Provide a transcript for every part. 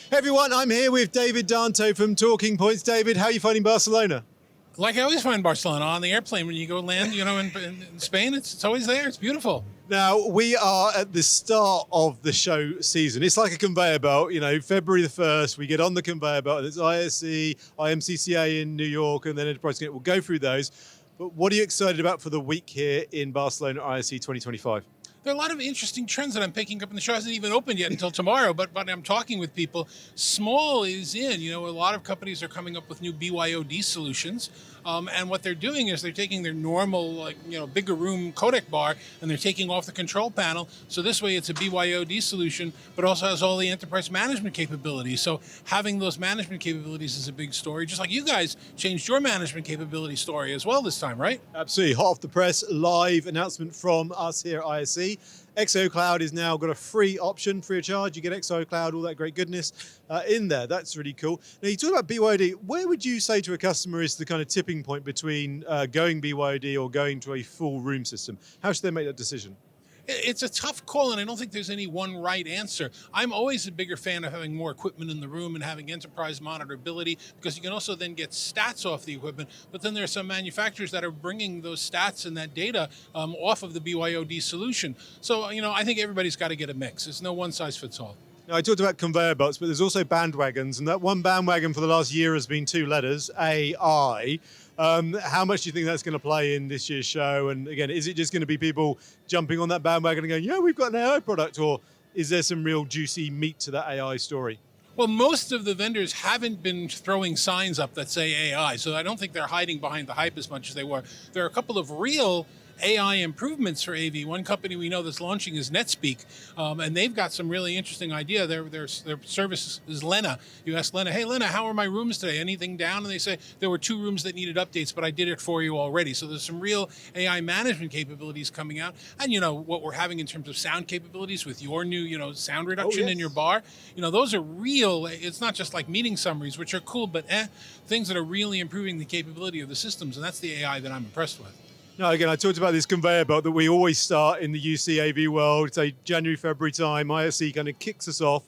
Hey everyone, I'm here with David Danto from Talking Points. David, how are you finding Barcelona? Like I always find Barcelona on the airplane when you go land, in Spain, it's always there. It's beautiful. Now, we are at the start of the show season. It's like a conveyor belt, February the 1st, we get on the conveyor belt, and it's ISE, IMCCA in New York, and then Enterprise Connect. We'll go through those. But what are you excited about for the week here in Barcelona ISE 2025? There are a lot of interesting trends that I'm picking up, and the show hasn't even opened yet until tomorrow, but I'm talking with people. Small is in. A lot of companies are coming up with new BYOD solutions, and what they're doing is they're taking their normal, bigger room codec bar, and they're taking off the control panel, so this way it's a BYOD solution, but also has all the enterprise management capabilities. So having those management capabilities is a big story, just like you guys changed your management capability story as well this time, right? Absolutely. Hot off the press, live announcement from us here at ISE. XOCloud is now got a free option, free of charge. You get XOCloud, all that great goodness in there. That's really cool. Now, you talk about BYOD. Where would you say to a customer is the kind of tipping point between going BYOD or going to a full room system? How should they make that decision? It's a tough call, and I don't think there's any one right answer. I'm always a bigger fan of having more equipment in the room and having enterprise monitorability, because you can also then get stats off the equipment. But then there are some manufacturers that are bringing those stats and that data off of the BYOD solution. So, I think everybody's got to get a mix. It's no one size fits all. Now, I talked about conveyor belts, but there's also bandwagons, and that one bandwagon for the last year has been two letters, AI. How much do you think that's going to play in this year's show? And again, is it just going to be people jumping on that bandwagon and going, yeah, we've got an AI product, or is there some real juicy meat to that AI story? Well, most of the vendors haven't been throwing signs up that say AI, so I don't think they're hiding behind the hype as much as they were. There are a couple of real AI improvements for AV. One company we know that's launching is NetSpeak, and they've got some really interesting idea. Their service is Lena. You ask Lena, hey Lena, how are my rooms today? Anything down? And they say, there were 2 rooms that needed updates, but I did it for you already. So there's some real AI management capabilities coming out. And what we're having in terms of sound capabilities with your new, sound reduction in your bar, those are real. It's not just like meeting summaries, which are cool, but things that are really improving the capability of the systems. And that's the AI that I'm impressed with. Now, again, I talked about this conveyor belt that we always start in the UC AV world, say January, February time. ISE kind of kicks us off.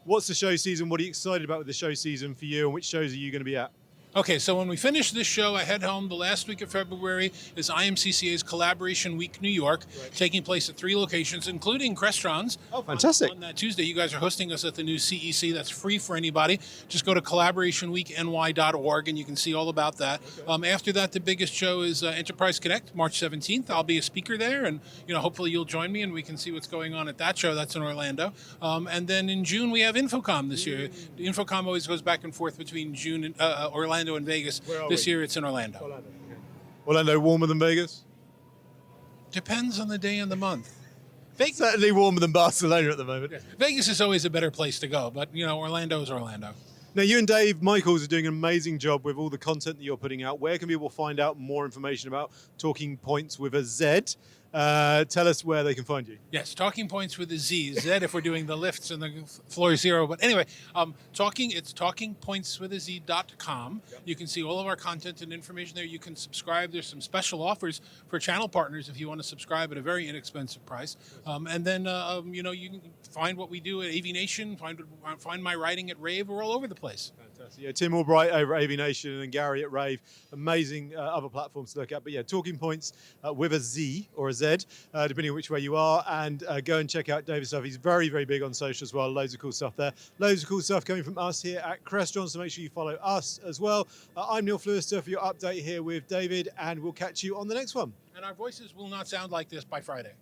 What's the show season? What are you excited about with the show season for you, and which shows are you going to be at? Okay, so when we finish this show, I head home. The last week of February is IMCCA's Collaboration Week New York, taking place at 3 locations, including Crestron's. Oh, fantastic. On that Tuesday, you guys are hosting us at the new CEC. That's free for anybody. Just go to collaborationweekny.org and you can see all about that. Okay. After that, the biggest show is Enterprise Connect, March 17th. I'll be a speaker there, and hopefully you'll join me and we can see what's going on at that show. That's in Orlando. And then in June, we have InfoComm this year. InfoComm always goes back and forth between June and Orlando and Vegas. This year it's in Orlando. Orlando warmer than Vegas? Depends on the day and the month. Vegas, certainly warmer than Barcelona at the moment. Yeah. Vegas is always a better place to go, but Orlando is Orlando. Now, you and Dave Michaels are doing an amazing job with all the content that you're putting out. Where can people find out more information about Talking Points with a Z? Tell us where they can find you. Yes, Talking Points with a Z. Z if we're doing the lifts and the floor 0. But anyway, it's talkingpointswithaz.com. Yep. You can see all of our content and information there. You can subscribe. There's some special offers for channel partners if you want to subscribe at a very inexpensive price. And then, you can find what we do at AV Nation, find my writing at Rave. We're all over the place. Fantastic. Yeah, Tim Albright over at AV Nation and Gary at Rave. Amazing other platforms to look at. But yeah, Talking Points with a Z or a Z, depending on which way you are. And go and check out David's stuff. He's very, very big on social as well. Loads of cool stuff there. Loads of cool stuff coming from us here at Crestron. So make sure you follow us as well. I'm Neil Fluester for your update here with David, and we'll catch you on the next one. And our voices will not sound like this by Friday.